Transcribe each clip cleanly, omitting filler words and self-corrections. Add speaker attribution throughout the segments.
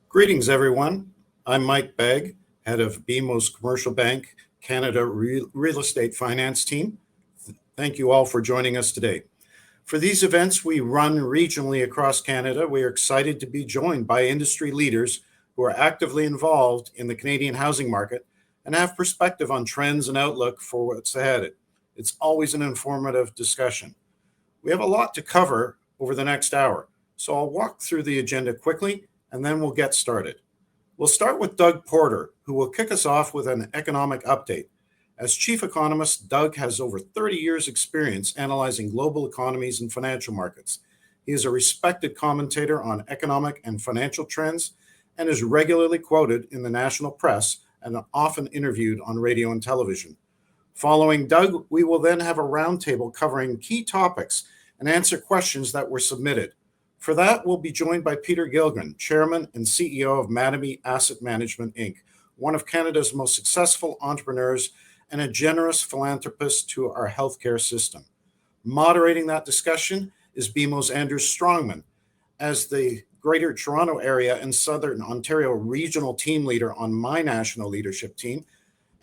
Speaker 1: Greetings, everyone. I'm Mike Begg, head of BMO's Commercial Bank Canada Real Estate Finance Team. Thank you all for joining us today. For these events we run regionally across Canada, we are excited to be joined by industry leaders who are actively involved in the Canadian housing market and have perspective on trends and outlook for what's ahead. It's always an informative discussion. We have a lot to cover over the next hour, so I'll walk through the agenda quickly and then we'll get started. We'll start with Doug Porter, who will kick us off with an economic update. As chief economist, Doug has over 30 years' experience analyzing global economies and financial markets. He is a respected commentator on economic and financial trends and is regularly quoted in the national press and often interviewed on radio and television. Following Doug, we will then have a roundtable covering key topics and answer questions that were submitted. For that, we'll be joined by Peter Gilgren, Chairman and CEO of Mattamy Asset Management, Inc., one of Canada's most successful entrepreneurs and a generous philanthropist to our healthcare system. Moderating that discussion is BMO's Andrew Strongman. As the Greater Toronto Area and Southern Ontario Regional Team Leader on my national leadership team,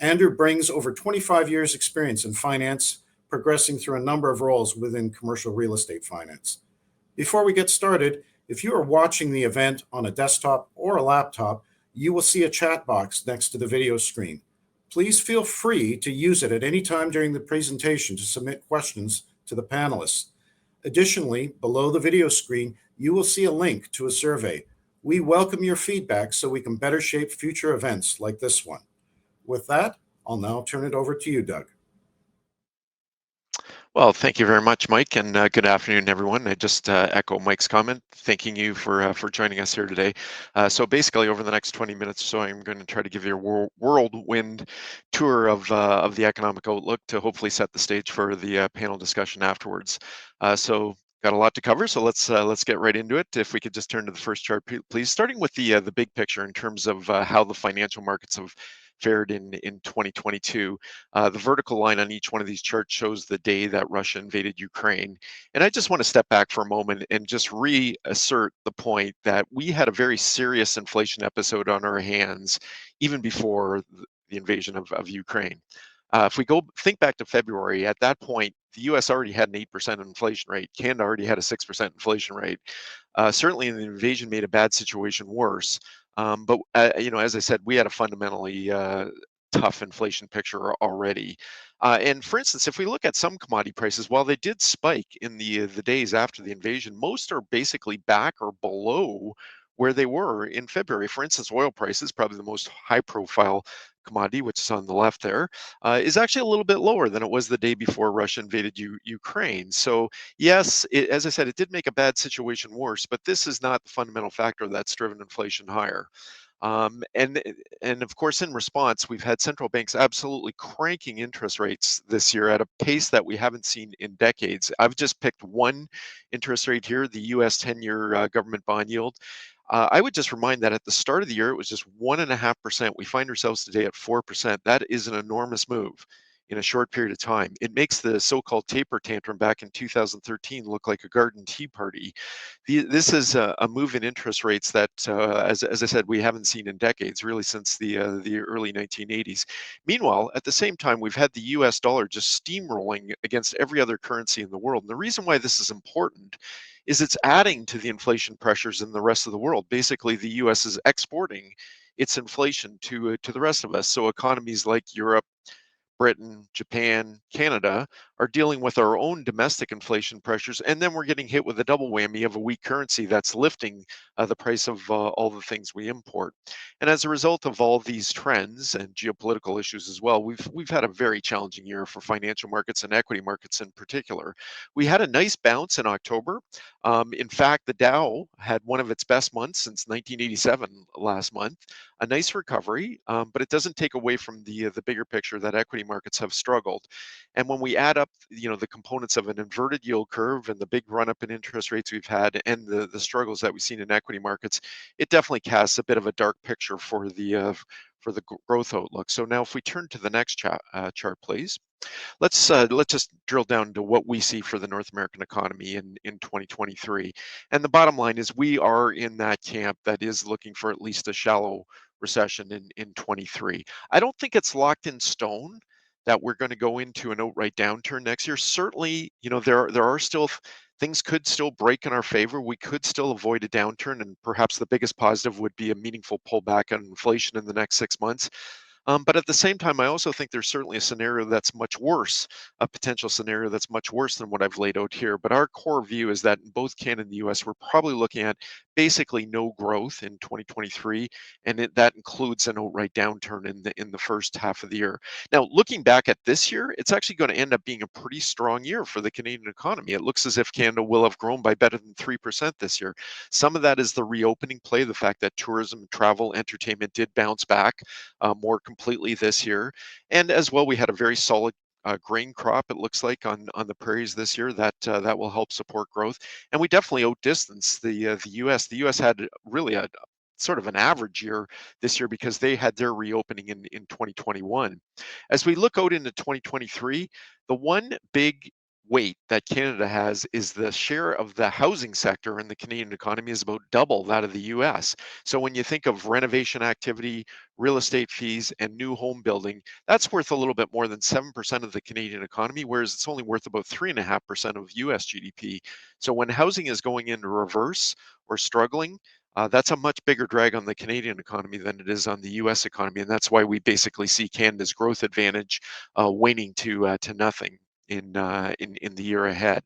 Speaker 1: Andrew brings over 25 years' experience in finance, progressing through a number of roles within commercial real estate finance. Before we get started, if you are watching the event on a desktop or a laptop, you will see a chat box next to the video screen. Please feel free to use it at any time during the presentation to submit questions to the panelists. Additionally, below the video screen, you will see a link to a survey. We welcome your feedback so we can better shape future events like this one. With that, I'll now turn it over to you, Doug.
Speaker 2: Well, thank you very much, Mike, and good afternoon, everyone. I just echo Mike's comment, thanking you for joining us here today. So basically, over the next 20 minutes or so, I'm going to try to give you a whirlwind tour of the economic outlook to hopefully set the stage for the panel discussion afterwards. So got a lot to cover, so let's get right into it. If we could just turn to the first chart, please, starting with the big picture in terms of how the financial markets have fared in 2022. The vertical line on each one of these charts shows the day that Russia invaded Ukraine. And I just want to step back for a moment and just reassert the point that we had a very serious inflation episode on our hands even before the invasion of Ukraine. If we think back to February, at that point, the US already had an 8% inflation rate. Canada already had a 6% inflation rate. Certainly, the invasion made a bad situation worse. But as I said, we had a fundamentally tough inflation picture already. And for instance, if we look at some commodity prices, while they did spike in the days after the invasion, most are basically back or below where they were in February. For instance, oil prices, probably the most high-profile commodity, which is on the left there, is actually a little bit lower than it was the day before Russia invaded Ukraine. So yes, as I said, it did make a bad situation worse, but this is not the fundamental factor that's driven inflation higher. And of course, in response, we've had central banks absolutely cranking interest rates this year at a pace that we haven't seen in decades. I've just picked one interest rate here, the US 10-year government bond yield. I would just remind that at the start of the year, it was just 1.5%. We find ourselves today at 4%. That is an enormous move in a short period of time. It makes the so-called taper tantrum back in 2013 look like a garden tea party. This is a move in interest rates that, as I said, we haven't seen in decades, really since the early 1980s. Meanwhile, at the same time, we've had the US dollar just steamrolling against every other currency in the world. And the reason why this is important is it's adding to the inflation pressures in the rest of the world. Basically, the US is exporting its inflation to the rest of us. So economies like Europe, Britain, Japan, Canada are dealing with our own domestic inflation pressures, and then we're getting hit with a double whammy of a weak currency that's lifting the price of all the things we import. And as a result of all these trends and geopolitical issues as well, we've had a very challenging year for financial markets and equity markets in particular. We had a nice bounce in October. In fact, the Dow had one of its best months since 1987 last month. A nice recovery, but it doesn't take away from the bigger picture that equity markets have struggled. And when we add up, the components of an inverted yield curve and the big run up in interest rates we've had and the struggles that we've seen in equity markets, it definitely casts a bit of a dark picture for the growth outlook. So now if we turn to the next chart, please. Let's just drill down to what we see for the North American economy in 2023. And the bottom line is we are in that camp that is looking for at least a shallow recession in 23. I don't think it's locked in stone that we're going to go into an outright downturn next year. Certainly, there are still things could still break in our favor. We could still avoid a downturn, and perhaps the biggest positive would be a meaningful pullback on inflation in the next 6 months. But at the same time, I also think there's certainly a scenario that's much worse, a potential scenario that's much worse than what I've laid out here. But our core view is that in both Canada and the US, we're probably looking at basically no growth in 2023, and that includes an outright downturn in the first half of the year. Now, looking back at this year, it's actually going to end up being a pretty strong year for the Canadian economy. It looks as if Canada will have grown by better than 3% this year. Some of that is the reopening play, the fact that tourism, travel, entertainment did bounce back more completely this year. And as well, we had a very solid grain crop, it looks like, on the prairies this year that will help support growth. And we definitely outdistanced the U.S. The U.S. had really a sort of an average year this year because they had their reopening in 2021. As we look out into 2023, the one big weight that Canada has is the share of the housing sector in the Canadian economy is about double that of the US. So when you think of renovation activity, real estate fees, and new home building, that's worth a little bit more than 7% of the Canadian economy, whereas it's only worth about 3.5% of US GDP. So when housing is going into reverse or struggling, that's a much bigger drag on the Canadian economy than it is on the U.S. economy, and that's why we basically see Canada's growth advantage waning to nothing in the year ahead.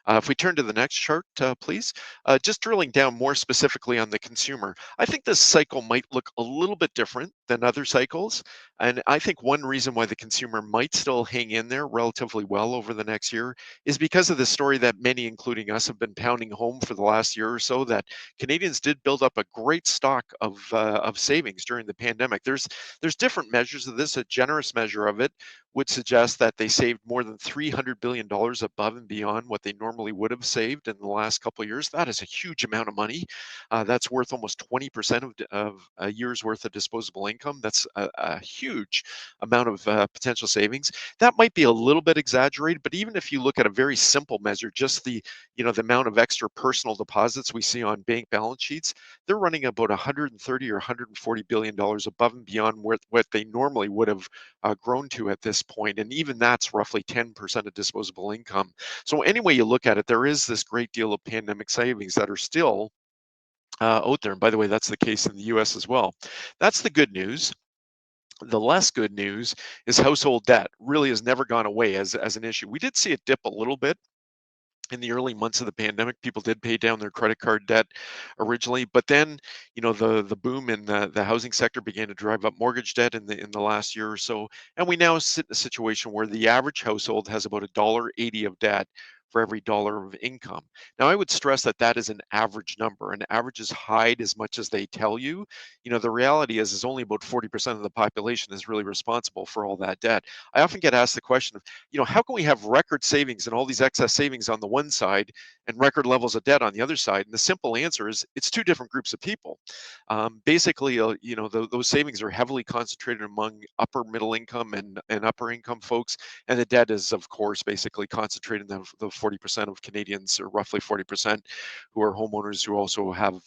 Speaker 2: If we turn to the next chart, please, just drilling down more specifically on the consumer, I think this cycle might look a little bit different than other cycles. And I think one reason why the consumer might still hang in there relatively well over the next year is because of the story that many, including us, have been pounding home for the last year or so, that Canadians did build up a great stock of savings during the pandemic. There's different measures of this. A generous measure of it would suggest that they saved more than $300 billion above and beyond what they normally would have saved in the last couple of years. That is a huge amount of money. That's worth almost 20% of a year's worth of disposable income. That's a huge amount of potential savings. That might be a little bit exaggerated, but even if you look at a very simple measure, just the amount of extra personal deposits we see on bank balance sheets, they're running about 130 or 140 billion dollars above and beyond what they normally would have grown to at this point, and even that's roughly 10% of disposable income. So any way you look at it, there is this great deal of pandemic savings that are still out there. And by the way, that's the case in the US as well. That's the good news. The less good news is household debt really has never gone away as an issue. We did see it dip a little bit in the early months of the pandemic. People did pay down their credit card debt originally, but then the boom in the housing sector began to drive up mortgage debt in the last year or so, and we now sit in a situation where the average household has about $1.80 of debt for every dollar of income. Now, I would stress that that is an average number, and averages hide as much as they tell you. The reality is only about 40% of the population is really responsible for all that debt. I often get asked the question of, how can we have record savings and all these excess savings on the one side and record levels of debt on the other side? And the simple answer is it's two different groups of people. Basically, those savings are heavily concentrated among upper middle income and upper income folks, and the debt is, of course, basically concentrated in the 40% of Canadians, or roughly 40%, who are homeowners who also have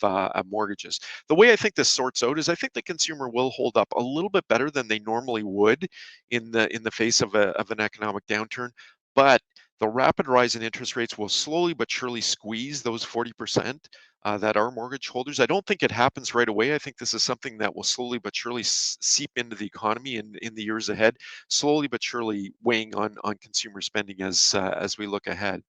Speaker 2: mortgages. The way I think this sorts out is I think the consumer will hold up a little bit better than they normally would in the face of an economic downturn, but the rapid rise in interest rates will slowly but surely squeeze those 40% that are mortgage holders. I don't think it happens right away. I think this is something that will slowly but surely seep into the economy in the years ahead, slowly but surely weighing on consumer spending as we look ahead.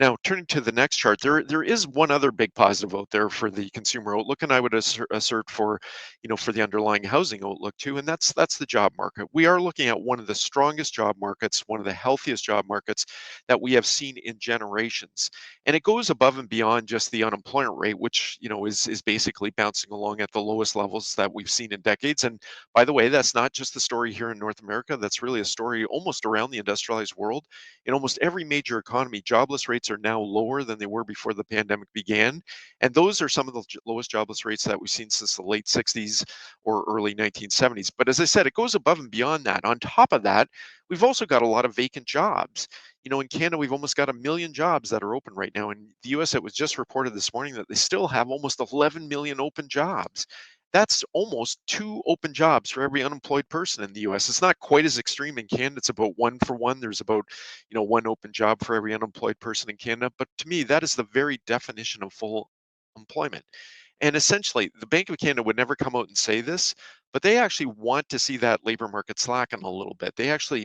Speaker 2: Now, turning to the next chart, there is one other big positive out there for the consumer outlook, and I would assert for the underlying housing outlook too, and that's the job market. We are looking at one of the strongest job markets, one of the healthiest job markets that we have seen in generations, and it goes above and beyond just the unemployment rate, which is basically bouncing along at the lowest levels that we've seen in decades. And by the way, that's not just the story here in North America. That's really a story almost around the industrialized world. In almost every major economy, job jobless rates are now lower than they were before the pandemic began. And those are some of the lowest jobless rates that we've seen since the late 60s or early 1970s. But as I said, it goes above and beyond that. On top of that, we've also got a lot of vacant jobs. In Canada, we've almost got 1 million jobs that are open right now. In the US, it was just reported this morning that they still have almost 11 million open jobs. That's almost 2 open jobs for every unemployed person in the US. It's not quite as extreme in Canada. It's about 1 for 1. There's about, 1 open job for every unemployed person in Canada. But to me, that is the very definition of full employment. And essentially, the Bank of Canada would never come out and say this, but they actually want to see that labor market slacken a little bit. They actually,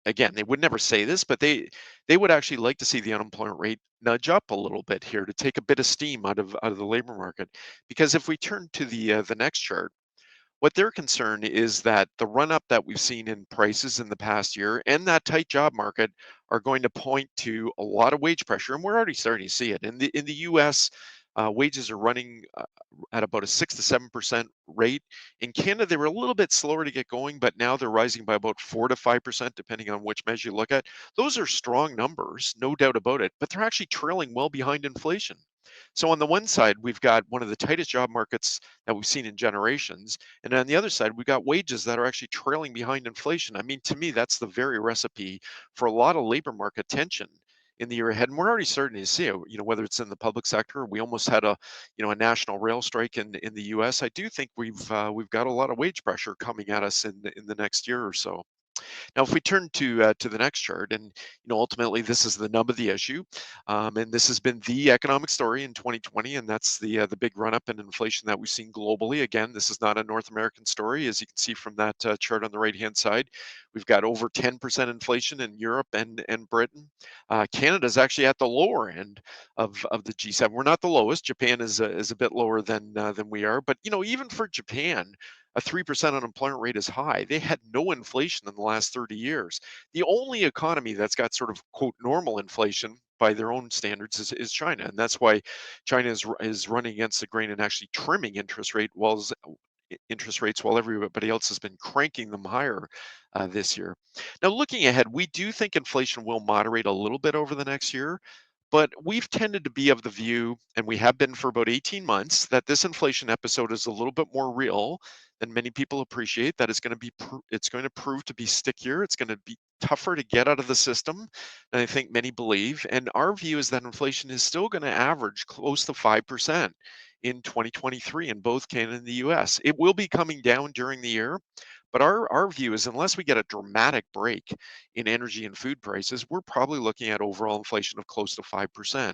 Speaker 2: again, they would never say this, but they would actually like to see the unemployment rate nudge up a little bit here to take a bit of steam out of the labor market. Because if we turn to the next chart, what their concern is that the run up that we've seen in prices in the past year and that tight job market are going to point to a lot of wage pressure, and we're already starting to see it in the U.S. Wages are running at about a 6 to 7% rate. In Canada, they were a little bit slower to get going, but now they're rising by about 4 to 5%, depending on which measure you look at. Those are strong numbers, no doubt about it, but they're actually trailing well behind inflation. So on the one side, we've got one of the tightest job markets that we've seen in generations, and on the other side, we've got wages that are actually trailing behind inflation. I mean, to me, that's the very recipe for a lot of labor market tension in the year ahead. And we're already starting to see it, whether it's in the public sector. We almost had a national rail strike in the US. I do think we've got a lot of wage pressure coming at us in the next year or so. Now, if we turn to the next chart, and ultimately this is the nub of the issue, and this has been the economic story in 2020, and that's the big run up in inflation that we've seen globally. Again, this is not a North American story, as you can see from that chart on the right hand side. We've got over 10% inflation in Europe and Britain. Canada's actually at the lower end of the G7. We're not the lowest. Japan is a bit lower than we are, but even for Japan, a 3% unemployment rate is high. They had no inflation in the last 30 years. The only economy that's got sort of quote normal inflation by their own standards is China. And that's why China is running against the grain and actually trimming interest rates while everybody else has been cranking them higher this year. Now, looking ahead, we do think inflation will moderate a little bit over the next year, but we've tended to be of the view, and we have been for about 18 months, that this inflation episode is a little bit more real than many people appreciate. That it's going to prove to be stickier. It's going to be tougher to get out of the system than I think many believe. And our view is that inflation is still going to average close to 5% in 2023 in both Canada and the US. It will be coming down during the year, but our view is unless we get a dramatic break in energy and food prices, we're probably looking at overall inflation of close to 5%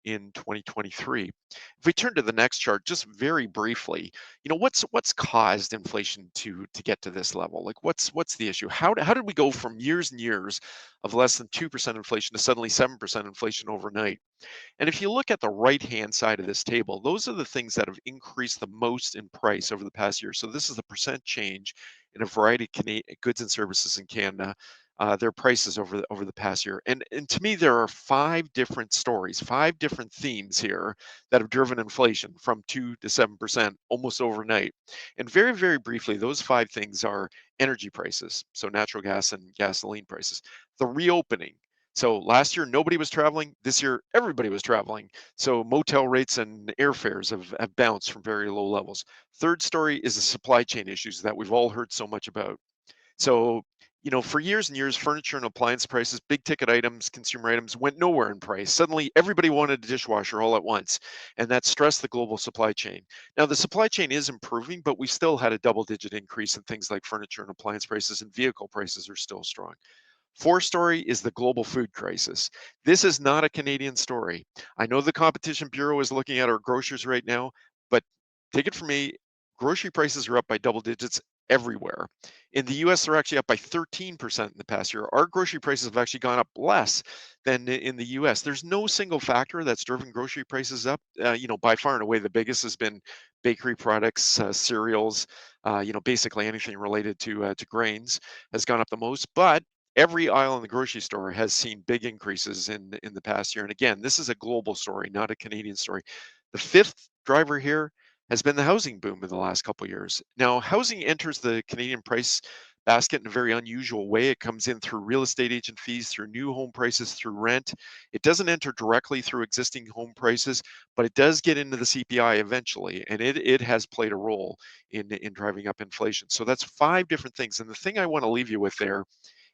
Speaker 2: in 2023. If we turn to the next chart, just very briefly, what's caused inflation to get to this level? Like what's the issue? How did we go from years and years of less than 2% inflation to suddenly 7% inflation overnight? And if you look at the right-hand side of this table, those are the things that have increased the most in price over the past year. So this is the percent change in a variety of goods and services in Canada, their prices over the past year. And to me, there are 5 different stories, 5 different themes here that have driven inflation from 2 to 7% almost overnight. And very, very briefly, those 5 things are energy prices, so natural gas and gasoline prices, the reopening. So last year, nobody was traveling. This year, everybody was traveling. So motel rates and airfares have bounced from very low levels. Third story is the supply chain issues that we've all heard so much about. So, for years and years, furniture and appliance prices, big ticket items, consumer items went nowhere in price. Suddenly, everybody wanted a dishwasher all at once, and that stressed the global supply chain. Now, the supply chain is improving, but we still had a double-digit increase in things like furniture and appliance prices, and vehicle prices are still strong. Fourth story is the global food crisis. This is not a Canadian story. I know the Competition Bureau is looking at our groceries right now, but take it from me, grocery prices are up by double digits everywhere. In the US, they're actually up by 13% in the past year. Our grocery prices have actually gone up less than in the US. There's no single factor that's driven grocery prices up. By far and away, the biggest has been bakery products, cereals, basically anything related to grains has gone up the most. But every aisle in the grocery store has seen big increases in the past year. And again, this is a global story, not a Canadian story. The fifth driver here has been the housing boom in the last couple of years. Now, housing enters the Canadian price basket in a very unusual way. It comes in through real estate agent fees, through new home prices, through rent. It doesn't enter directly through existing home prices, but it does get into the CPI eventually, and it has played a role in driving up inflation. So that's five different things. And the thing I want to leave you with there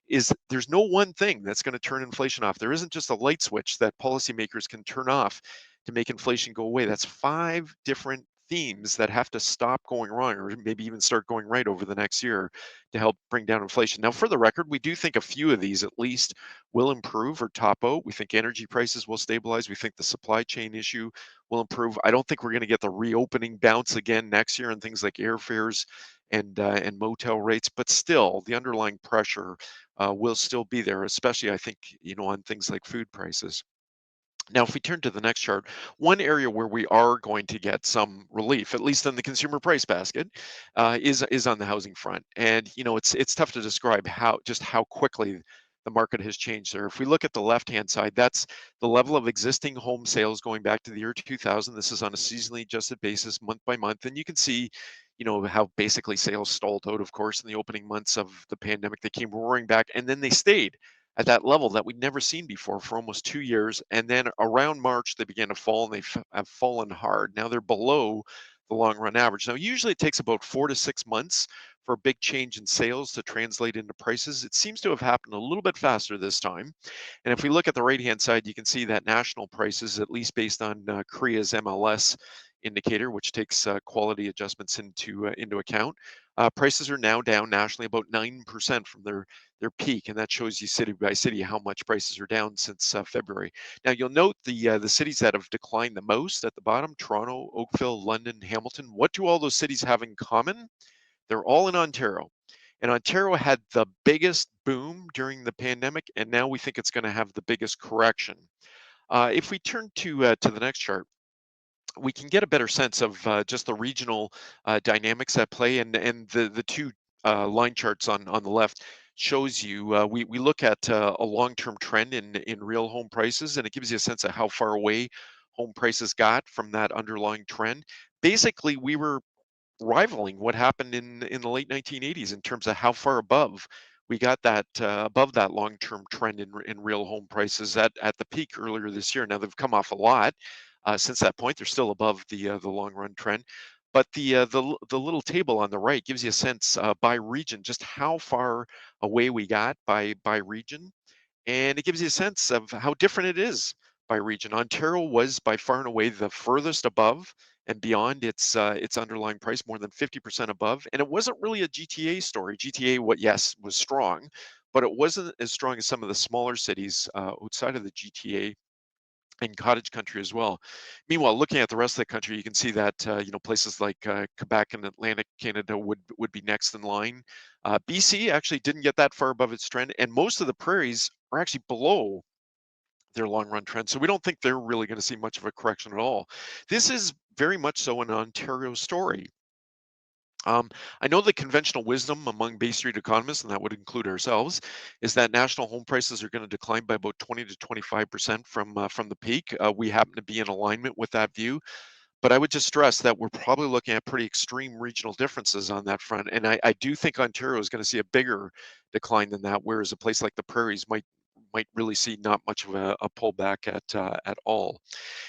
Speaker 2: is there's no one thing that's going to turn inflation off. There isn't just a light switch that policymakers can turn off to make inflation go away. That's five different themes that have to stop going wrong or maybe even start going right over the next year to help bring down inflation. Now, for the record, we do think a few of these at least will improve or top out. We think energy prices will stabilize. We think the supply chain issue will improve. I don't think we're going to get the reopening bounce again next year on things like airfares and motel rates, but still the underlying pressure will still be there, especially I think, on things like food prices. Now, if we turn to the next chart, one area where we are going to get some relief, at least in the consumer price basket, is on the housing front. And it's tough to describe how quickly the market has changed there. If we look at the left-hand side, that's the level of existing home sales going back to the year 2000. This is on a seasonally adjusted basis, month by month, and you can see, how basically sales stalled out, of course, in the opening months of the pandemic. They came roaring back, and then they stayed at that level that we'd never seen before for almost 2 years. And then around March, they began to fall and have fallen hard. Now they're below the long run average. Now, usually it takes about 4 to 6 months for a big change in sales to translate into prices. It seems to have happened a little bit faster this time. And if we look at the right hand side, you can see that national prices, at least based on Korea's MLS indicator, which takes quality adjustments into account. Prices are now down nationally about 9% from their peak, and that shows you city by city how much prices are down since February. Now you'll note the cities that have declined the most at the bottom: Toronto, Oakville, London, Hamilton. What do all those cities have in common? They're all in Ontario. And Ontario had the biggest boom during the pandemic, and now we think it's going to have the biggest correction. If we turn to the next chart, we can get a better sense of just the regional dynamics at play, and the two line charts on the left shows you we look at a long-term trend in real home prices, and it gives you a sense of how far away home prices got from that underlying trend. Basically, we were rivaling what happened in the late 1980s in terms of how far above we got that above that long-term trend in real home prices at the peak earlier this year. Now they've come off a lot since that point. They're still above the long-run trend, but the little table on the right gives you a sense by region just how far away we got by region, and it gives you a sense of how different it is by region. Ontario was by far and away the furthest above and beyond its underlying price, more than 50% above. And it wasn't really a GTA story. GTA, what yes, was strong, but it wasn't as strong as some of the smaller cities outside of the GTA and cottage country as well. Meanwhile, looking at the rest of the country, you can see that places like Quebec and Atlantic Canada would be next in line. BC actually didn't get that far above its trend, and most of the prairies are actually below their long run trend. So we don't think they're really going to see much of a correction at all. This is very much so an Ontario story. I know the conventional wisdom among Bay Street economists, and that would include ourselves, is that national home prices are going to decline by about 20 to 25% from the peak. We happen to be in alignment with that view, but I would just stress that we're probably looking at pretty extreme regional differences on that front, and I do think Ontario is going to see a bigger decline than that, whereas a place like the prairies might really see not much of a pullback at all.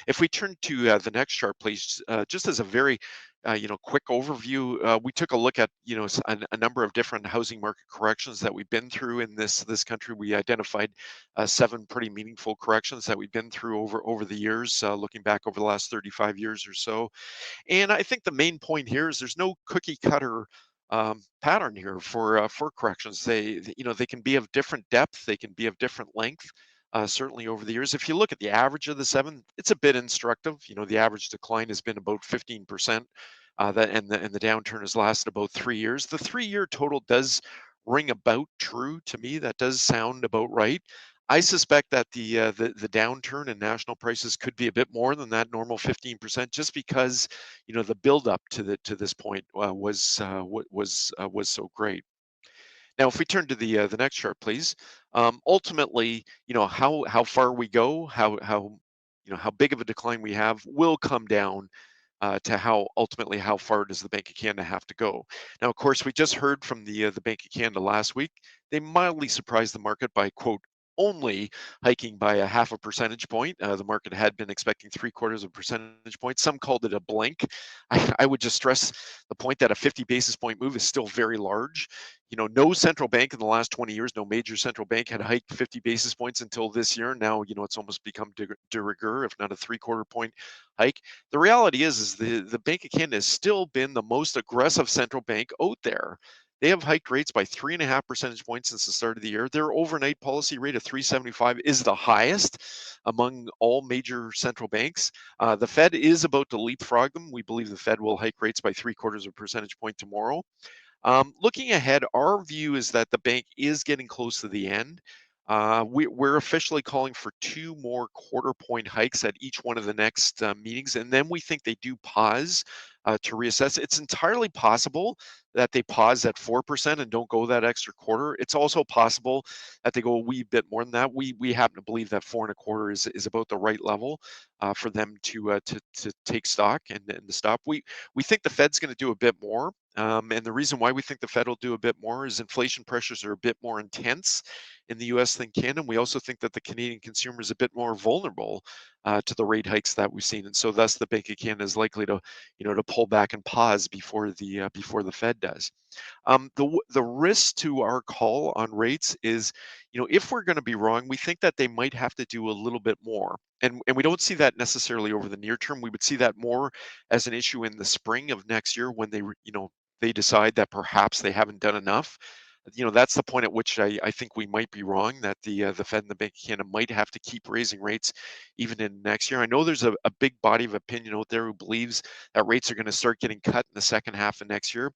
Speaker 2: If we turn to the next chart, please, just as a very quick overview, we took a look at a number of different housing market corrections that we've been through in this country. We identified 7 pretty meaningful corrections that we've been through over the years, looking back over the last 35 years or so. And I think the main point here is there's no cookie cutter pattern here for corrections. They can be of different depth, they can be of different length. Certainly over the years, if you look at the average of the 7, it's a bit instructive. The average decline has been about 15%. And the downturn has lasted about 3 years. The 3-year total does ring about true to me. That does sound about right. I suspect that the downturn in national prices could be a bit more than that normal 15%, just because the buildup to this point was so great. Now, if we turn to the next chart, please. Ultimately, how far we go, how big of a decline we have will come down to how ultimately how far does the Bank of Canada have to go. Now, of course, we just heard from the Bank of Canada last week. They mildly surprised the market by, quote, only hiking by a half a percentage point. The market had been expecting 3/4 of a percentage point. Some called it a blink. I would just stress the point that a 50 basis point move is still very large. No central bank in the last 20 years, no major central bank had hiked 50 basis points until this year. Now, it's almost become de rigueur, if not a 3/4 point hike. The reality is the Bank of Canada has still been the most aggressive central bank out there. They have hiked rates by 3.5 percentage points since the start of the year. Their overnight policy rate of 3.75 is the highest among all major central banks. The Fed is about to leapfrog them. We believe the Fed will hike rates by 3/4 of a percentage point tomorrow. Looking ahead, our view is that the bank is getting close to the end. We're officially calling for 2 more quarter point hikes at each one of the next meetings, and then we think they do pause to reassess. It's entirely possible that they pause at 4% and don't go that extra quarter. It's also possible that they go a wee bit more than that. We happen to believe that 4.25 is about the right level for them to take stock and to stop. We think the Fed's going to do a bit more. And the reason why we think the Fed will do a bit more is inflation pressures are a bit more intense in the US than Canada. We also think that the Canadian consumer is a bit more vulnerable to the rate hikes that we've seen. And so thus the Bank of Canada is likely to pull back and pause before the Fed does. The risk to our call on rates is, if we're going to be wrong, we think that they might have to do a little bit more. And we don't see that necessarily over the near term. We would see that more as an issue in the spring of next year when they decide that perhaps they haven't done enough. That's the point at which I think we might be wrong, that the Fed and the Bank of Canada might have to keep raising rates even in next year. I know there's a big body of opinion out there who believes that rates are going to start getting cut in the second half of next year.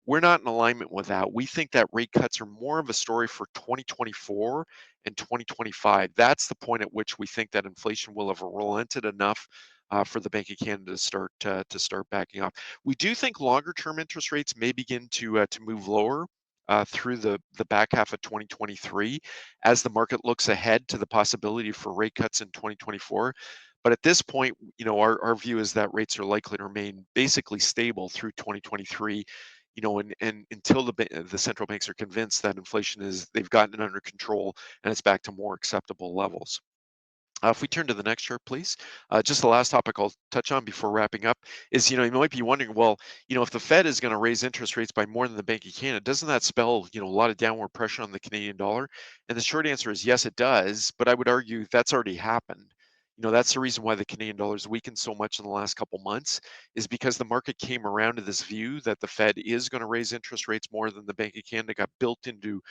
Speaker 2: We're not in alignment with that. We think that rate cuts are more of a story for 2024 and 2025. That's the point at which we think that inflation will have relented enough for the Bank of Canada to start backing off. We do think longer term interest rates may begin to move lower through the back half of 2023 as the market looks ahead to the possibility for rate cuts in 2024. But at this point, our view is that rates are likely to remain basically stable through 2023. And until the central banks are convinced that they've gotten it under control and it's back to more acceptable levels. If we turn to the next chart, please. Just the last topic I'll touch on before wrapping up is, you might be wondering, well, if the Fed is going to raise interest rates by more than the Bank of Canada, doesn't that spell, a lot of downward pressure on the Canadian dollar? And the short answer is yes, it does. But I would argue that's already happened. That's the reason why the Canadian dollar has weakened so much in the last couple months, is because the market came around to this view that the Fed is going to raise interest rates more than the Bank of Canada, got built into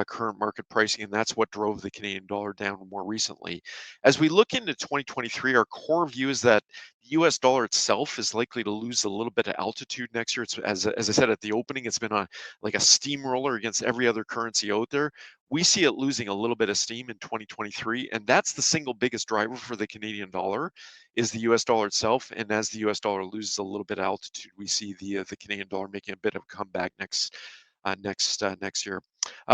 Speaker 2: current market pricing, and that's what drove the Canadian dollar down more recently. As we look into 2023, our core view is that the US dollar itself is likely to lose a little bit of altitude next year. It's, as I said at the opening, it's been like a steamroller against every other currency out there. We see it losing a little bit of steam in 2023, and that's the single biggest driver for the Canadian dollar is the US dollar itself. And as the US dollar loses a little bit of altitude, we see the Canadian dollar making a bit of a comeback next year.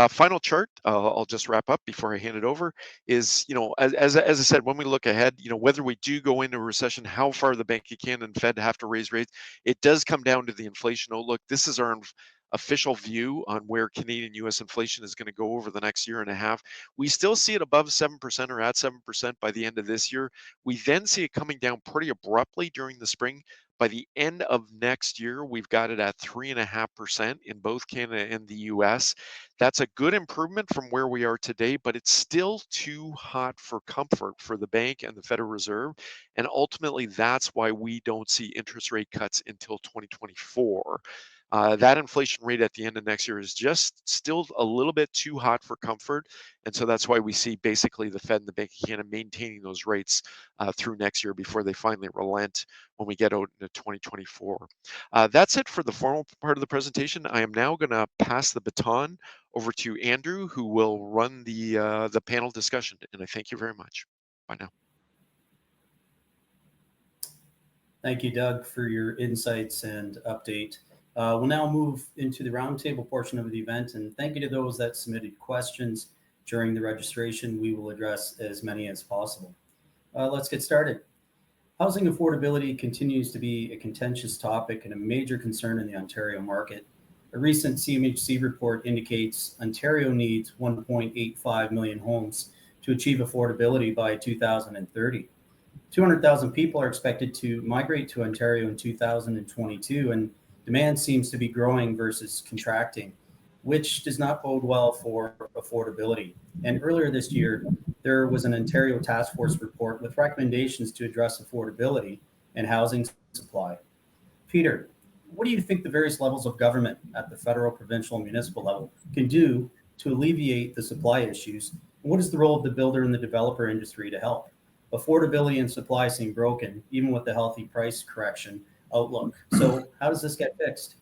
Speaker 2: Final chart, I'll just wrap up before I hand it over, is, as I said, when we look ahead, whether we do go into a recession, how far the Bank of Canada and Fed have to raise rates, it does come down to the inflation outlook. This is our official view on where Canadian US inflation is going to go over the next year and a half. We still see it above 7% or at 7% by the end of this year. We then see it coming down pretty abruptly during the spring. By the end of next year, we've got it at 3.5% in both Canada and the US. That's a good improvement from where we are today, but it's still too hot for comfort for the bank and the Federal Reserve. And ultimately, that's why we don't see interest rate cuts until 2024. That inflation rate at the end of next year is just still a little bit too hot for comfort. And so that's why we see basically the Fed and the Bank of Canada maintaining those rates through next year before they finally relent when we get out into 2024. That's it for the formal part of the presentation. I am now going to pass the baton over to Andrew, who will run the panel discussion. And I thank you very much. Bye now.
Speaker 3: Thank you, Doug, for your insights and update. We'll now move into the roundtable portion of the event, and thank you to those that submitted questions during the registration. We will address as many as possible. Let's get started. Housing affordability continues to be a contentious topic and a major concern in the Ontario market. A recent CMHC report indicates Ontario needs 1.85 million homes to achieve affordability by 2030. 200,000 people are expected to migrate to Ontario in 2022, and demand seems to be growing versus contracting, which does not bode well for affordability. And earlier this year, there was an Ontario task force report with recommendations to address affordability and housing supply. Peter, what do you think the various levels of government at the federal, provincial, and municipal level can do to alleviate the supply issues? And what is the role of the builder and the developer industry to help? Affordability and supply seem broken, even with the healthy price correction outlook. So how does this get fixed?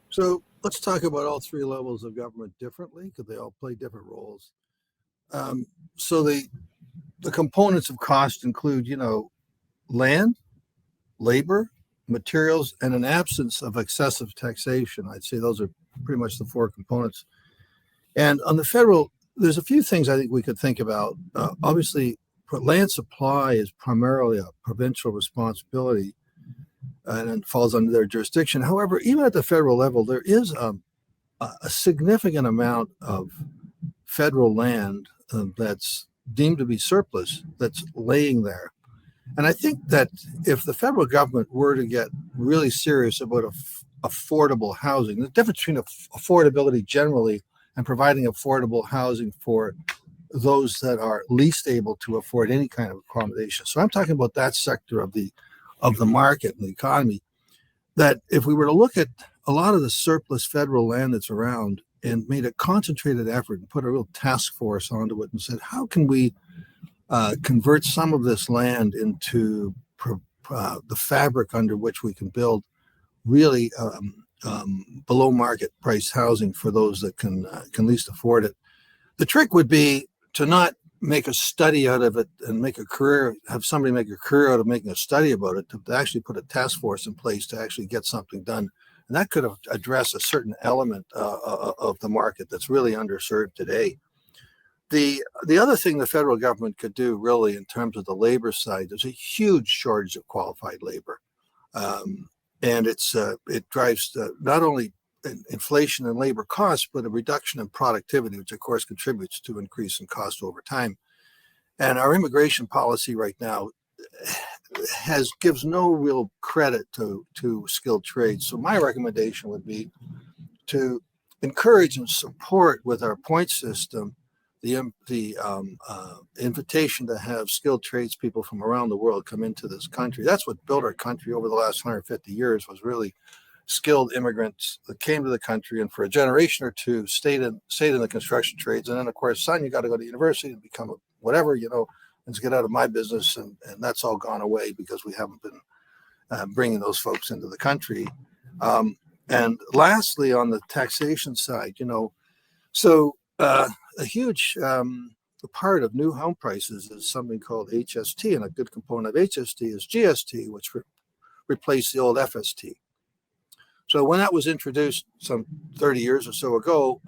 Speaker 4: So let's talk about all three levels of government differently because they all play different roles. So the components of cost include, land, labor, materials, and an absence of excessive taxation. I'd say those are pretty much the four components. And on the federal, there's a few things I think we could think about. Obviously, land supply is primarily a provincial responsibility and it falls under their jurisdiction. However, even at the federal level, there is a significant amount of federal land that's deemed to be surplus that's laying there. And I think that if the federal government were to get really serious about affordable housing, the difference between affordability generally and providing affordable housing for those that are least able to afford any kind of accommodation. So I'm talking about that sector of the market and the economy, that if we were to look at a lot of the surplus federal land that's around and made a concentrated effort and put a real task force onto it and said, how can we convert some of this land into the fabric under which we can build really below market price housing for those that can least afford it. The trick would be to not make a study out of it and have somebody make a career out of making a study about it, to actually put a task force in place to actually get something done. And that could address a certain element of the market that's really underserved today. The other thing the federal government could do really in terms of the labor side, there's a huge shortage of qualified labor. And it drives not only inflation and labor costs, but a reduction in productivity, which of course contributes to increase in cost over time. And our immigration policy right now gives no real credit to skilled trades. So my recommendation would be to encourage and support with our point system the invitation to have skilled tradespeople from around the world come into this country. That's what built our country over the last 150 years, was really skilled immigrants that came to the country and for a generation or two stayed in the construction trades. And then, of course, son, you got to go to university and become a whatever, and get out of my business. And that's all gone away because we haven't been bringing those folks into the country. And lastly, on the taxation side, a huge part of new home prices is something called HST, and a good component of HST is GST, which replaced the old FST. So when that was introduced some 30 years or so ago,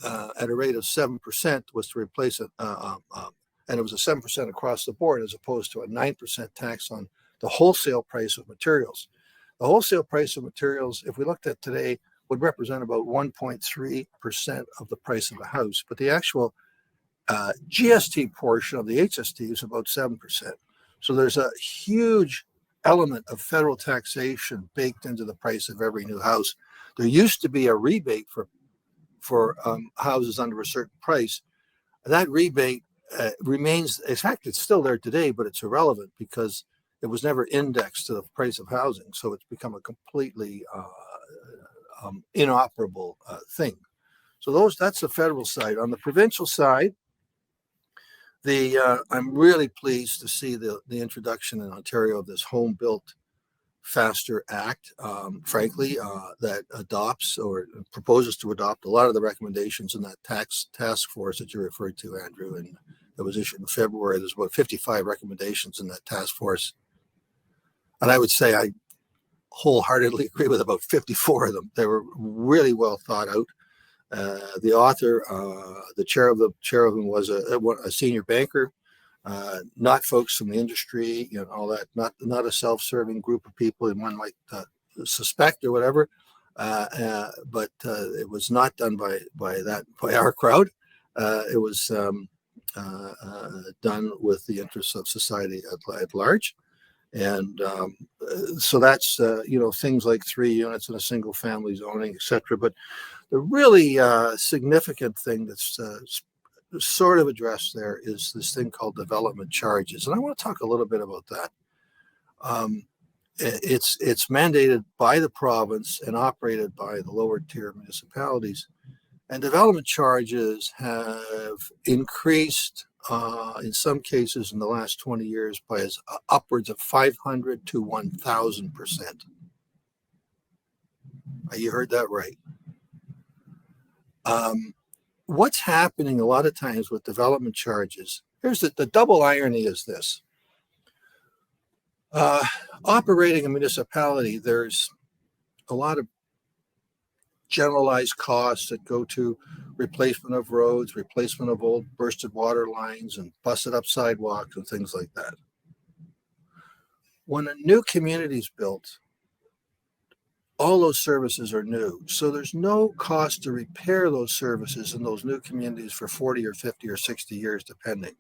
Speaker 4: at a rate of 7%, was to replace it, and it was a 7% across the board as opposed to a 9% tax on the wholesale price of materials. The wholesale price of materials, if we looked at today, would represent about 1.3% of the price of a house, but the actual GST portion of the HST is about 7%. So there's a huge element of federal taxation baked into the price of every new house. There used to be a rebate for houses under a certain price. That rebate remains, in fact, it's still there today, but it's irrelevant because it was never indexed to the price of housing. So it's become a completely inoperable thing. So that's the federal side. On the provincial side, I'm really pleased to see the introduction in Ontario of this Home Built Faster Act, that adopts or proposes to adopt a lot of the recommendations in that task force that you referred to, Andrew, and that was issued in February. There's about 55 recommendations in that task force. And I would say I wholeheartedly agree with about 54 of them. They were really well thought out. The author, the chair of whom was a senior banker not folks from the industry, all that, not a self-serving group of people and one might suspect or whatever. But it was not done by our crowd. It was done with the interests of society at large. And so that's, things like 3 units in a single family zoning, et cetera. But the really significant thing that's sort of addressed there is this thing called development charges. And I want to talk a little bit about that. It's mandated by the province and operated by the lower tier municipalities. And development charges have increased in some cases in the last 20 years by upwards of 500 to 1,000%. You heard that right. What's happening a lot of times with development charges, here's the double irony is this. Operating a municipality, there's a lot of generalized costs that go to replacement of roads, replacement of old bursted water lines, and busted up sidewalks and things like that. When a new community is built, all those services are new. So there's no cost to repair those services in those new communities for 40 or 50 or 60 years, depending.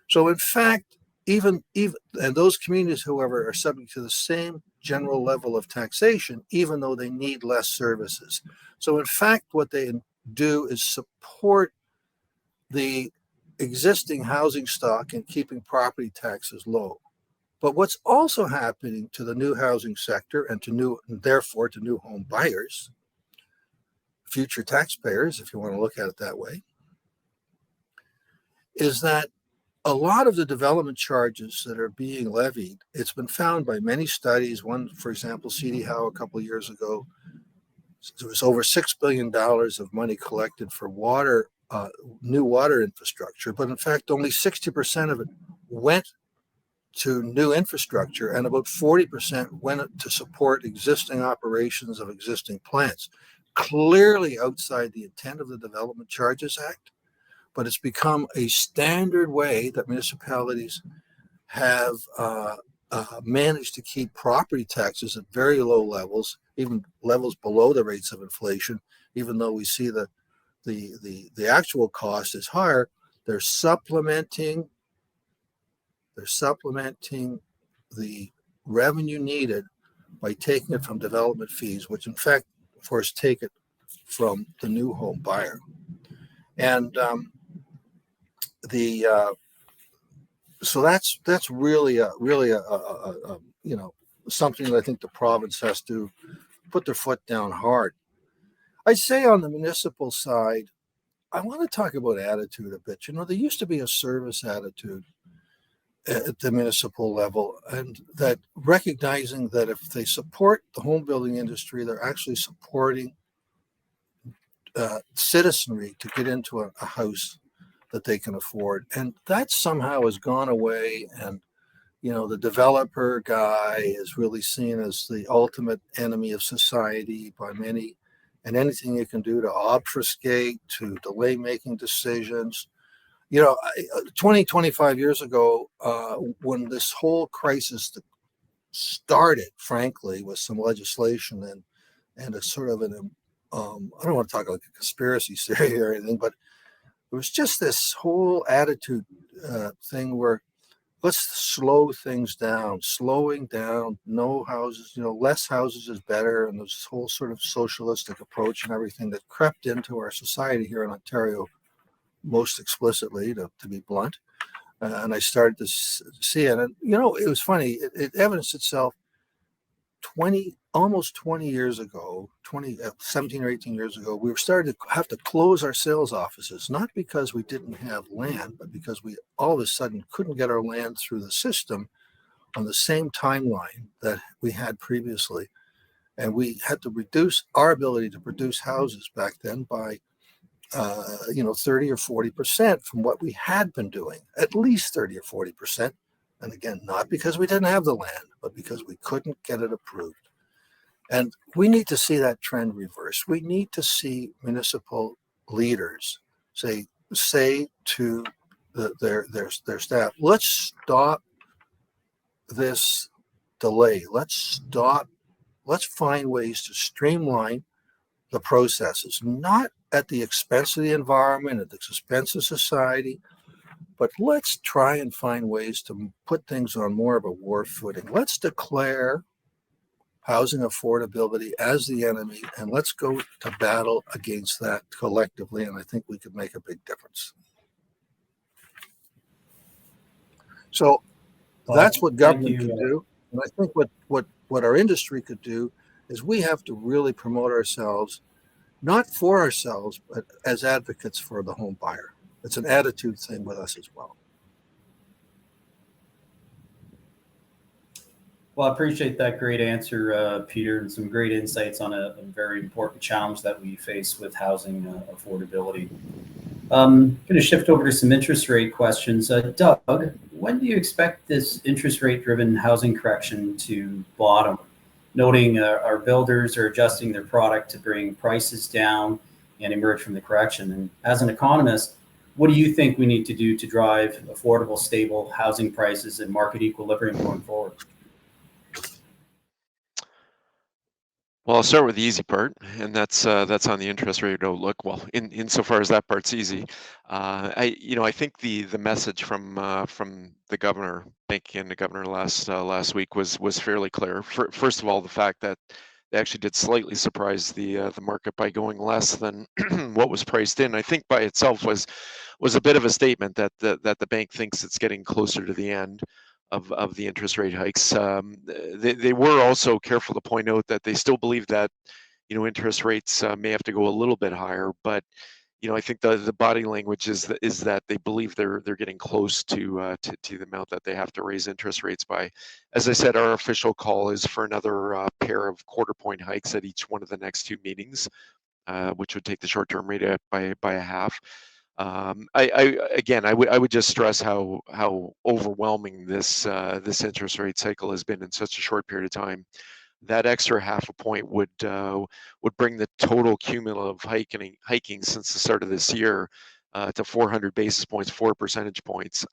Speaker 4: So in fact, even and those communities, however, are subject to the same general level of taxation, even though they need less services. So in fact, what they do is support the existing housing stock and keeping property taxes low. But what's also happening to the new housing sector and therefore to new home buyers, future taxpayers, if you want to look at it that way, is that a lot of the development charges that are being levied, it's been found by many studies. One, for example, C.D. Howe a couple of years ago, there was over $6 billion of money collected for water, new water infrastructure. But in fact, only 60% of it went to new infrastructure, and about 40% went to support existing operations of existing plants. Clearly outside the intent of the Development Charges Act, but it's become a standard way that municipalities have managed to keep property taxes at very low levels, even levels below the rates of inflation, even though we see the actual cost is higher. They're supplementing the revenue needed by taking it from development fees, which in fact, of course, take it from the new home buyer. And so that's really something that I think the province has to put their foot down hard. I'd say on the municipal side, I want to talk about attitude a bit. There used to be a service attitude at the municipal level, and that recognizing that if they support the home building industry, they're actually supporting citizenry to get into a house that they can afford. And that somehow has gone away. And, the developer guy is really seen as the ultimate enemy of society by many, and anything you can do to obfuscate, to delay making decisions. 25 years ago, when this whole crisis started, frankly, with some legislation and a sort of an, I don't want to talk like a conspiracy theory or anything, but it was just this whole attitude thing where let's slow things down, slowing down, no houses, less houses is better. And this whole sort of socialistic approach and everything that crept into our society here in Ontario, most explicitly, to be blunt. And I started to see it. And, it was funny. It evidenced itself almost 20 years ago, 17 or 18 years ago. We were starting to have to close our sales offices, not because we didn't have land, but because we all of a sudden couldn't get our land through the system on the same timeline that we had previously. And we had to reduce our ability to produce houses back then by 30 or 40% from what we had been doing, at least 30 or 40%. And again, not because we didn't have the land, but because we couldn't get it approved. And we need to see that trend reverse. We need to see municipal leaders say to their staff. Let's stop this delay. Let's find ways to streamline the processes, not at the expense of the environment, at the expense of society, but let's try and find ways to put things on more of a war footing. Let's declare housing affordability as the enemy, and let's go to battle against that collectively, and I think we could make a big difference. So that's what government can do. And I think what our industry could do is we have to really promote ourselves, not for ourselves, but as advocates for the home buyer. It's an attitude thing with us as well.
Speaker 3: Well, I appreciate that great answer, Peter, and some great insights on a very important challenge that we face with housing affordability. I'm going to shift over to some interest rate questions. Doug, when do you expect this interest rate driven housing correction to bottom? Noting our builders are adjusting their product to bring prices down and emerge from the correction. And as an economist, what do you think we need to do to drive affordable, stable housing prices and market equilibrium going forward?
Speaker 2: Well, I'll start with the easy part, and that's on the interest rate outlook. Well, insofar as that part's easy, I think the message from the governor, banking and the governor last week was fairly clear. First of all, the fact that they actually did slightly surprise the market by going less than what was priced in, I think by itself was a bit of a statement that the bank thinks it's getting closer to the end of the interest rate hikes. They were also careful to point out that they still believe that interest rates may have to go a little bit higher, but I think the body language is that they believe they're getting close to the amount that they have to raise interest rates by. As I said, our official call is for another pair of quarter point hikes at each one of the next two meetings, which would take the short-term rate up by a half. I would just stress how overwhelming this interest rate cycle has been in such a short period of time. That extra half a point would bring the total cumulative hiking since the start of this year to 400 basis points, 4 percentage points.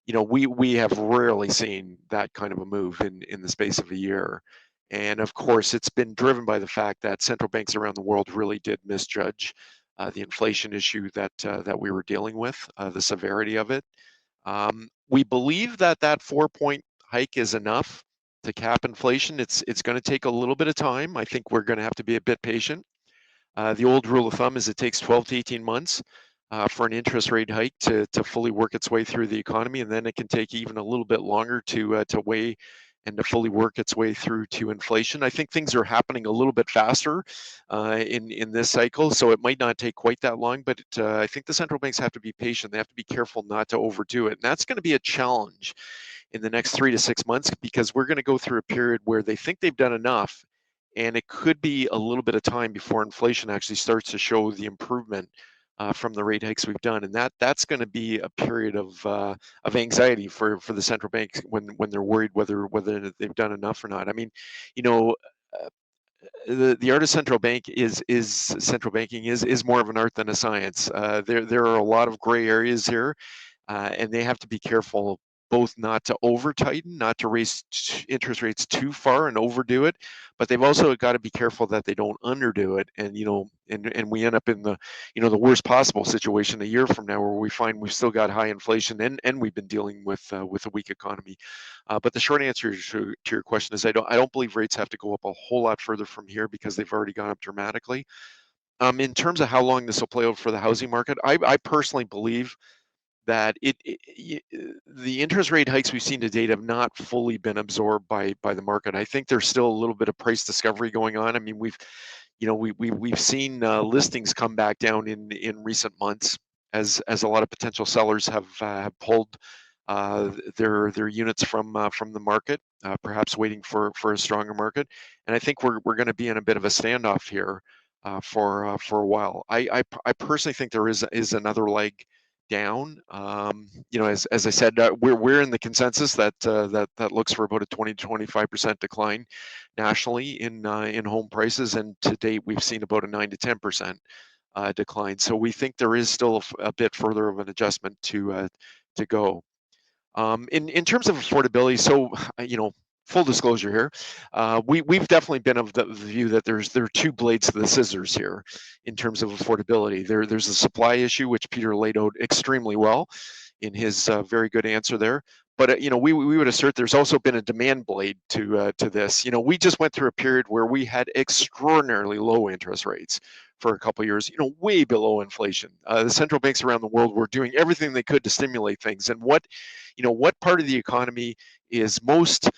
Speaker 2: We have rarely seen that kind of a move in the space of a year. And of course, it's been driven by the fact that central banks around the world really did misjudge the inflation issue that we were dealing with, the severity of it. We believe that 4-point hike is enough to cap inflation. It's going to take a little bit of time. I think we're going to have to be a bit patient. The old rule of thumb is it takes 12 to 18 months for an interest rate hike to fully work its way through the economy, and then it can take even a little bit longer to weigh and to fully work its way through to inflation. I think things are happening a little bit faster in this cycle, so it might not take quite that long, but I think the central banks have to be patient. They have to be careful not to overdo it, and that's going to be a challenge in the next 3 to 6 months, because we're going to go through a period where they think they've done enough, and it could be a little bit of time before inflation actually starts to show the improvement from the rate hikes we've done, and that's going to be a period of anxiety for the central bank when they're worried whether they've done enough or not. I mean, the art of central banking is more of an art than a science. There are a lot of gray areas here, and they have to be careful both not to over tighten, not to raise interest rates too far and overdo it, but they've also got to be careful that they don't underdo it. And and we end up in the the worst possible situation a year from now, where we find we've still got high inflation and we've been dealing with a weak economy. But the short answer to your question is I don't believe rates have to go up a whole lot further from here, because they've already gone up dramatically. In terms of how long this will play out for the housing market, I personally believe that the interest rate hikes we've seen to date have not fully been absorbed by the market. I think there's still a little bit of price discovery going on. I mean, we've seen listings come back down in recent months as a lot of potential sellers have pulled their units from the market, perhaps waiting for a stronger market. And I think we're going to be in a bit of a standoff here for a while. I personally think there is another leg down. As I said, we're in the consensus that looks for about a 20 to 25% decline nationally in home prices, and to date we've seen about a 9 to 10% decline. So we think there is still a bit further of an adjustment to go. In terms of affordability, so full disclosure here, we've definitely been of the view that there are two blades to the scissors here in terms of affordability. There's a supply issue, which Peter laid out extremely well in his very good answer there. But we would assert there's also been a demand blade to this. We just went through a period where we had extraordinarily low interest rates for a couple of years, way below inflation. The central banks around the world were doing everything they could to stimulate things. And what part of the economy is most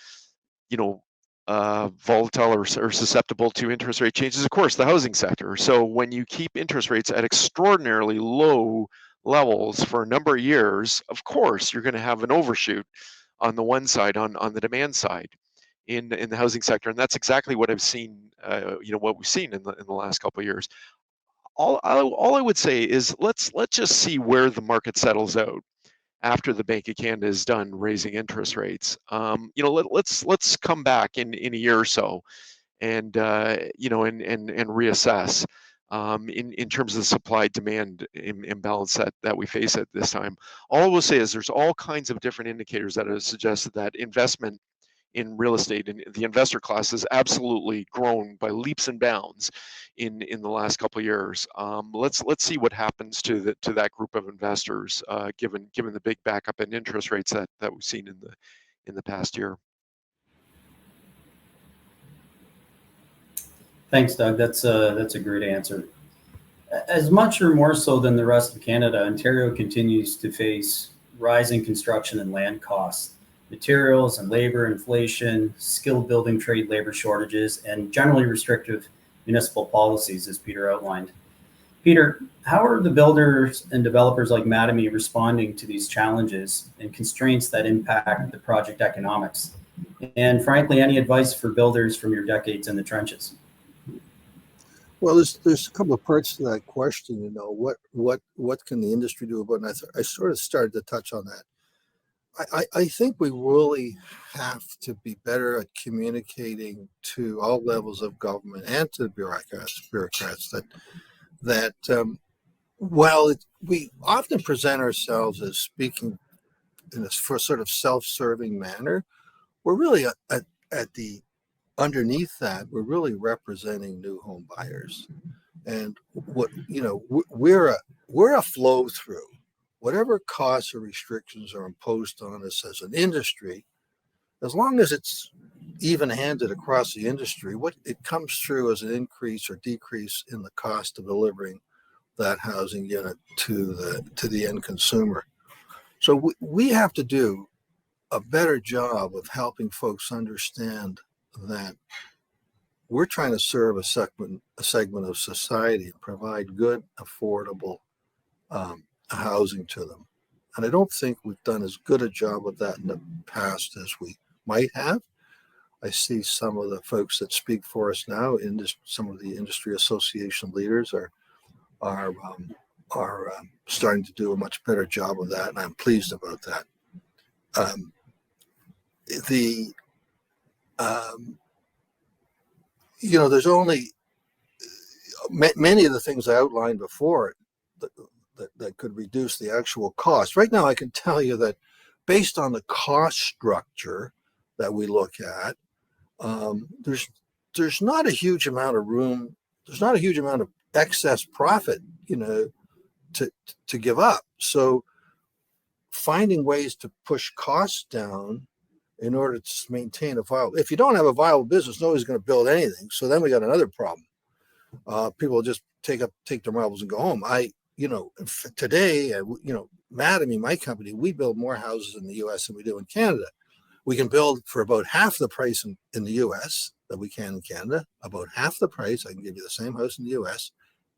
Speaker 2: volatile or susceptible to interest rate changes? Of course, the housing sector. So when you keep interest rates at extraordinarily low levels for a number of years, of course, you're going to have an overshoot on the one side, on the demand side in the housing sector. And that's exactly what I've seen, what we've seen in the last couple of years. All I would say is let's just see where the market settles out after the Bank of Canada is done raising interest rates. Let's come back in a year or so and and reassess in terms of the supply-demand imbalance that we face at this time. All I will say is there's all kinds of different indicators that have suggested that investment in real estate and the investor class has absolutely grown by leaps and bounds in the last couple of years. Let's see what happens to that group of investors given the big backup in interest rates that we've seen in the past year.
Speaker 3: Thanks, Doug. That's a great answer. As much or more so than the rest of Canada, Ontario continues to face rising construction and land costs, materials and labor inflation, skilled building trade labor shortages, and generally restrictive municipal policies, as Peter outlined. Peter, how are the builders and developers like Mattamy responding to these challenges and constraints that impact the project economics? And frankly, any advice for builders from your decades in the trenches?
Speaker 4: Well, there's a couple of parts to that question. What can the industry do about it? And I sort of started to touch on that. I think we really have to be better at communicating to all levels of government and to the bureaucrats that while we often present ourselves as speaking in a sort of self-serving manner, we're really at the underneath that, we're really representing new home buyers, and we're a flow through. Whatever costs or restrictions are imposed on us as an industry, as long as it's even-handed across the industry, what it comes through as an increase or decrease in the cost of delivering that housing unit to the end consumer. So we have to do a better job of helping folks understand that we're trying to serve a segment of society and provide good, affordable housing to them. And I don't think we've done as good a job of that in the past as we might have. I see some of the folks that speak for us now, some of the industry association leaders are starting to do a much better job of that, and I'm pleased about that. There's only many of the things I outlined before that could reduce the actual cost. Right now, I can tell you that based on the cost structure that we look at, there's not a huge amount of room. There's not a huge amount of excess profit, to give up. So finding ways to push costs down in order to maintain a viable. If you don't have a viable business, nobody's going to build anything. So then we got another problem. People just take their marbles and go home. Today, Mattamy, my company, we build more houses in the U.S. than we do in Canada. We can build for about half the price in the U.S. that we can in Canada, about half the price. I can give you the same house in the U.S.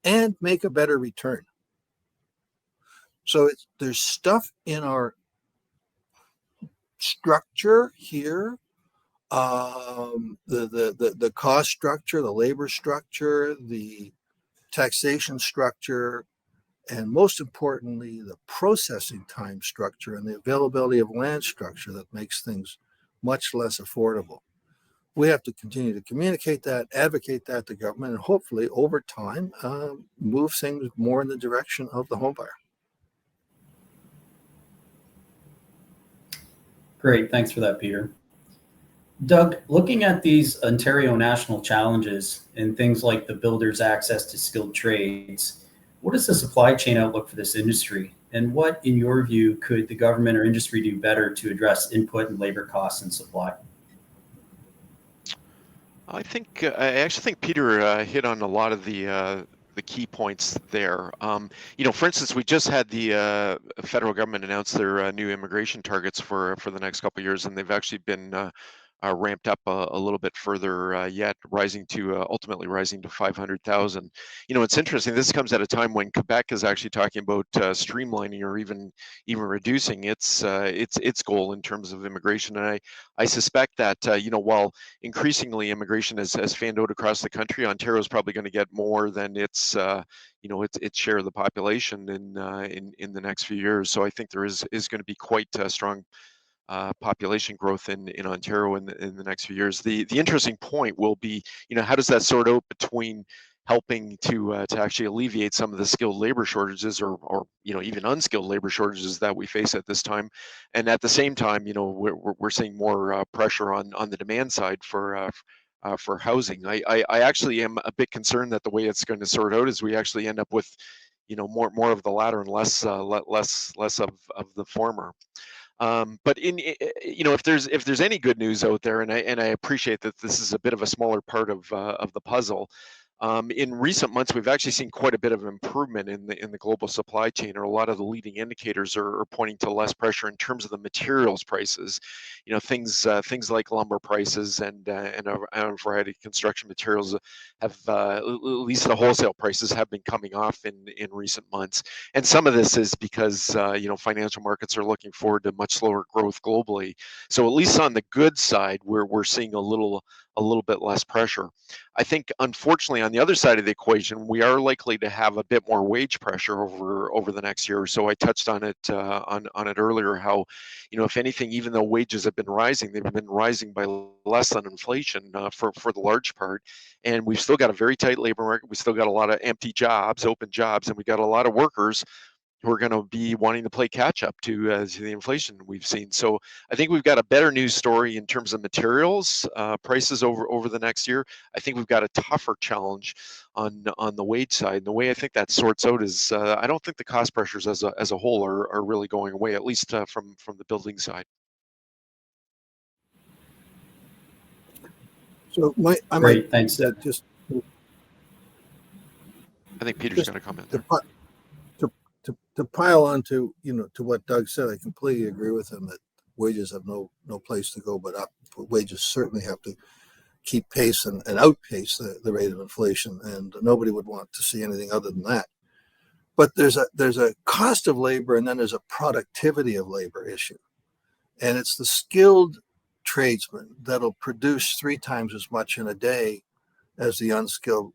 Speaker 4: and make a better return. So there's stuff in our structure here, the cost structure, the labor structure, the taxation structure, and most importantly, the processing time structure and the availability of land structure that makes things much less affordable. we have to continue to communicate that, advocate that to government, and hopefully over time move things more in the direction of the home buyer.
Speaker 3: Great, thanks for that, Peter. Doug, looking at these Ontario national challenges and things like the builders' access to skilled trades, what is the supply chain outlook for this industry? And what, in your view, could the government or industry do better to address input and labor costs and supply?
Speaker 2: I actually think Peter hit on a lot of the key points there. For instance, we just had the federal government announce their new immigration targets for the next couple of years, and they've actually been ramped up a little bit further yet, ultimately rising to 500,000. It's interesting. This comes at a time when Quebec is actually talking about streamlining or even reducing its goal in terms of immigration. And I suspect that while increasingly immigration has fanned out across the country, Ontario is probably going to get more than its share of the population in the next few years. So I think there is going to be quite strong population growth in Ontario in the next few years. The interesting point will be, how does that sort out between helping to actually alleviate some of the skilled labor shortages or even unskilled labor shortages that we face at this time, and at the same time, we're seeing more pressure on the demand side for housing. I actually am a bit concerned that the way it's going to sort out is we actually end up with more of the latter and less of the former. But if there's any good news out there, and I appreciate that this is a bit of a smaller part of the puzzle. In recent months, we've actually seen quite a bit of improvement in the global supply chain, or a lot of the leading indicators are pointing to less pressure in terms of the materials prices. Things like lumber prices and a variety of construction materials have, at least the wholesale prices, have been coming off in recent months. And some of this is because financial markets are looking forward to much slower growth globally. So at least on the good side, we're seeing a little bit less pressure. I think, unfortunately, on the other side of the equation, we are likely to have a bit more wage pressure over the next year or so. I touched on it earlier, how, if anything, even though wages have been rising, they've been rising by less than inflation for the large part. And we've still got a very tight labor market. We still got a lot of empty jobs, open jobs, and we got a lot of workers who are going to be wanting to play catch up to the inflation we've seen. So I think we've got a better news story in terms of materials prices over the next year. I think we've got a tougher challenge on the wage side. And the way I think that sorts out is I don't think the cost pressures as a whole are really going away, at least from the building side.
Speaker 4: So
Speaker 3: Great, thanks.
Speaker 4: I
Speaker 2: think Peter's going to comment there.
Speaker 4: To pile on to what Doug said, I completely agree with him that wages have no place to go but up. Wages certainly have to keep pace and outpace the rate of inflation, and nobody would want to see anything other than that. But there's a cost of labor, and then there's a productivity of labor issue, and it's the skilled tradesman that'll produce 3 times as much in a day as the unskilled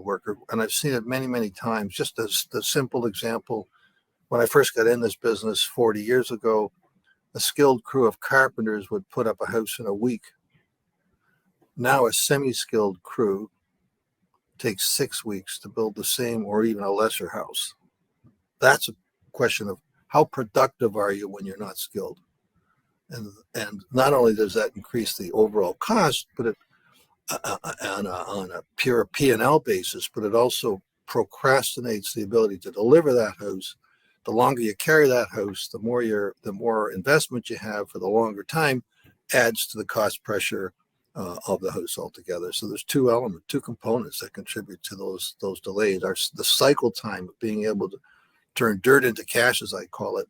Speaker 4: worker. And I've seen it many times. Just as the simple example, when I first got in this business 40 years ago, a skilled crew of carpenters would put up a house in a week. Now a semi-skilled crew takes 6 weeks to build the same or even a lesser house. That's a question of how productive are you when you're not skilled. And not only does that increase the overall cost, but it on a pure P&L basis, but it also procrastinates the ability to deliver that house. The longer you carry that house, the more investment you have for the longer time, adds to the cost pressure of the house altogether. So there's two components that contribute to those delays. The cycle time of being able to turn dirt into cash, as I call it,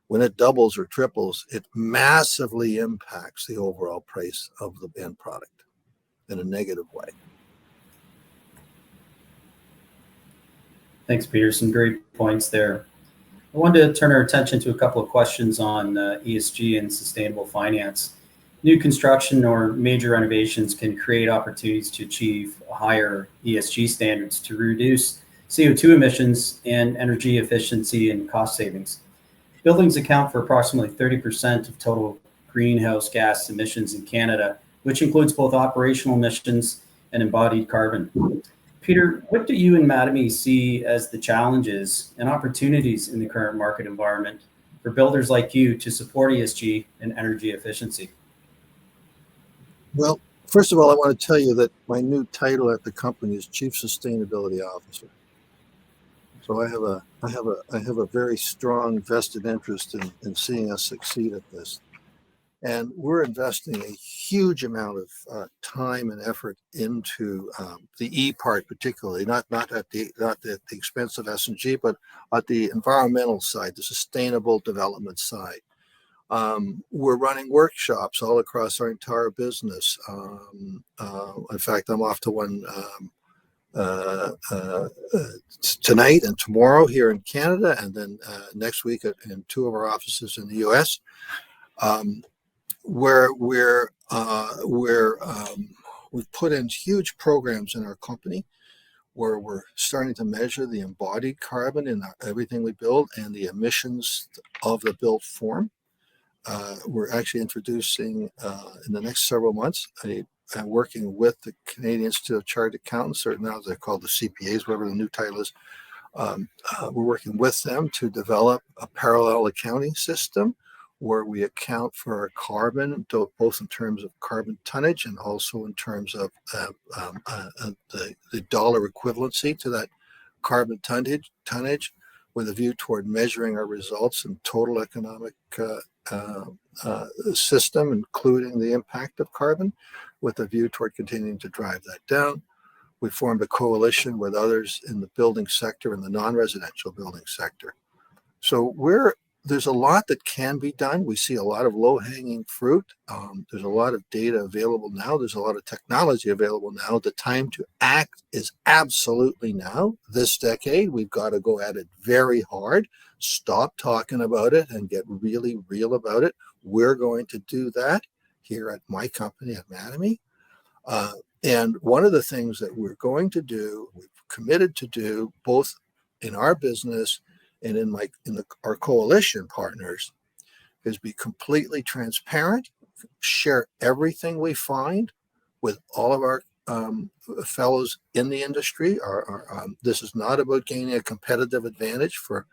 Speaker 4: when it doubles or triples, it massively impacts the overall price of the end product in a negative way.
Speaker 3: Thanks, Peter. Some great points there. I wanted to turn our attention to a couple of questions on ESG and sustainable finance. New construction or major renovations can create opportunities to achieve higher ESG standards to reduce CO2 emissions and energy efficiency and cost savings. Buildings account for approximately 30% of total greenhouse gas emissions in Canada, which includes both operational emissions and embodied carbon. Peter, what do you and Mattamy see as the challenges and opportunities in the current market environment for builders like you to support ESG and energy efficiency?
Speaker 4: Well, first of all, I want to tell you that my new title at the company is Chief Sustainability Officer. So I have a very strong vested interest in seeing us succeed at this. And we're investing a huge amount of time and effort into the E part, particularly not at the expense of S&G, but at the environmental side, the sustainable development side. We're running workshops all across our entire business. In fact, I'm off to one tonight and tomorrow here in Canada, and then next week in two of our offices in the U.S. Where we've put in huge programs in our company where we're starting to measure the embodied carbon in everything we build and the emissions of the built form. We're actually introducing in the next several months working with the Canadian Institute of Chartered Accountants, or now they're called the CPAs, whatever the new title is. We're working with them to develop a parallel accounting system where we account for our carbon, both in terms of carbon tonnage and also in terms of the dollar equivalency to that carbon tonnage, with a view toward measuring our results in total economic system, including the impact of carbon, with a view toward continuing to drive that down. We formed a coalition with others in the building sector and the non-residential building sector. So there's a lot that can be done. We see a lot of low-hanging fruit. There's a lot of data available now. There's a lot of technology available now. The time to act is absolutely now. This decade, we've got to go at it very hard. Stop talking about it and get really real about it. We're going to do that here at my company at Mattamy. And one of the things that we're going to do, we've committed to do, both in our business and in our coalition partners, is be completely transparent, share everything we find with all of our fellows in the industry. This is not about gaining a competitive advantage for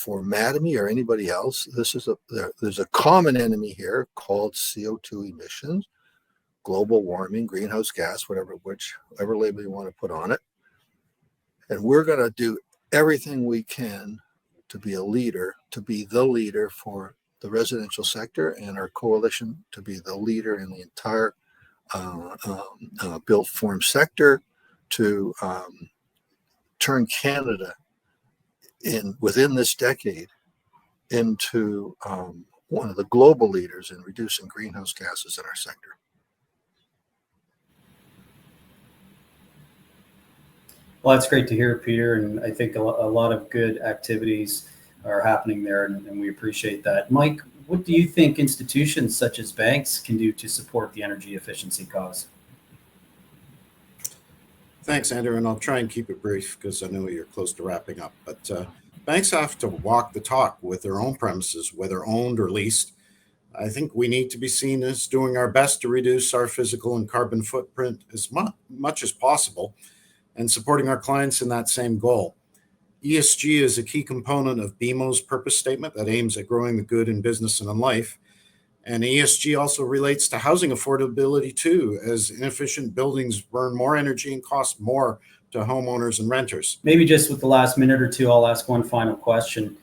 Speaker 4: Mattamy or anybody else. There's a common enemy here called CO2 emissions, global warming, greenhouse gas, whichever label you want to put on it. And we're going to do everything we can to be a leader, to be the leader for the residential sector, and our coalition to be the leader in the entire built form sector, to turn Canada within this decade into one of the global leaders in reducing greenhouse gases in our sector.
Speaker 3: Well, that's great to hear, Peter. And I think a lot of good activities are happening there, and we appreciate that. Mike, what do you think institutions such as banks can do to support the energy efficiency cause?
Speaker 1: Thanks, Andrew, and I'll try and keep it brief because I know you're close to wrapping up. But banks have to walk the talk with their own premises, whether owned or leased. I think we need to be seen as doing our best to reduce our physical and carbon footprint as much as possible, and supporting our clients in that same goal. ESG is a key component of BMO's purpose statement that aims at growing the good in business and in life. And ESG also relates to housing affordability too, as inefficient buildings burn more energy and cost more to homeowners and renters.
Speaker 3: Maybe just with the last minute or two, I'll ask one final question.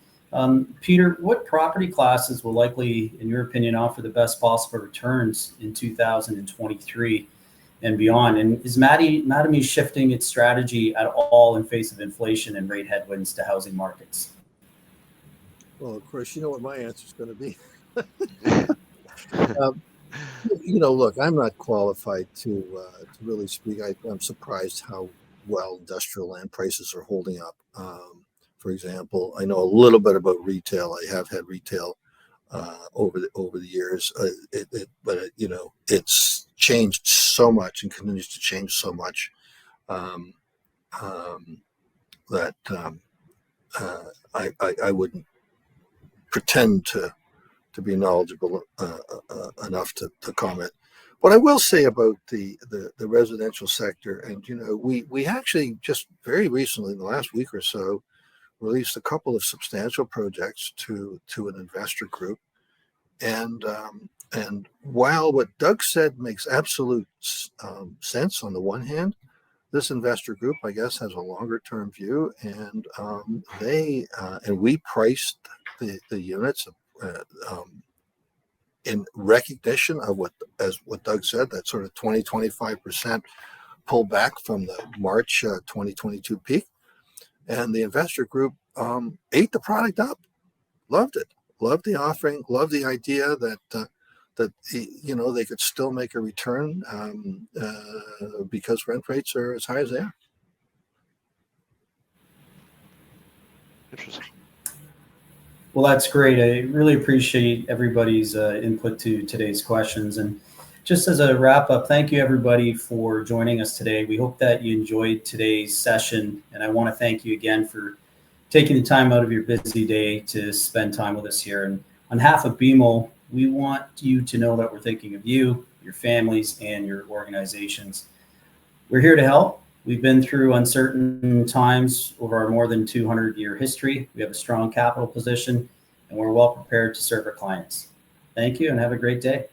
Speaker 3: Peter, what property classes will likely, in your opinion, offer the best possible returns in 2023 and beyond? And is Mattamy shifting its strategy at all in face of inflation and rate headwinds to housing markets?
Speaker 4: Well, of course, you know what my answer is going to be. Look, I'm not qualified to really speak. I'm surprised how well industrial land prices are holding up. For example, I know a little bit about retail. I have had retail over the years, but it's changed so much and continues to change so much that I wouldn't pretend to be knowledgeable enough to comment. What I will say about the residential sector, and we actually just very recently, in the last week or so, released a couple of substantial projects to an investor group, and while what Doug said makes absolute sense on the one hand, this investor group, I guess, has a longer term view, and we priced the units in recognition of what Doug said, that sort of 25% pullback from the March 2022 peak. And the investor group ate the product up, loved it, loved the offering, loved the idea that they could still make a return because rent rates are as high as they are.
Speaker 2: Interesting.
Speaker 3: Well, that's great. I really appreciate everybody's input to today's questions. And just as a wrap up, thank you everybody for joining us today. We hope that you enjoyed today's session. And I want to thank you again for taking the time out of your busy day to spend time with us here. And on behalf of BMO, we want you to know that we're thinking of you, your families, and your organizations. We're here to help. We've been through uncertain times over our more than 200-year history. We have a strong capital position, and we're well prepared to serve our clients. Thank you, and have a great day.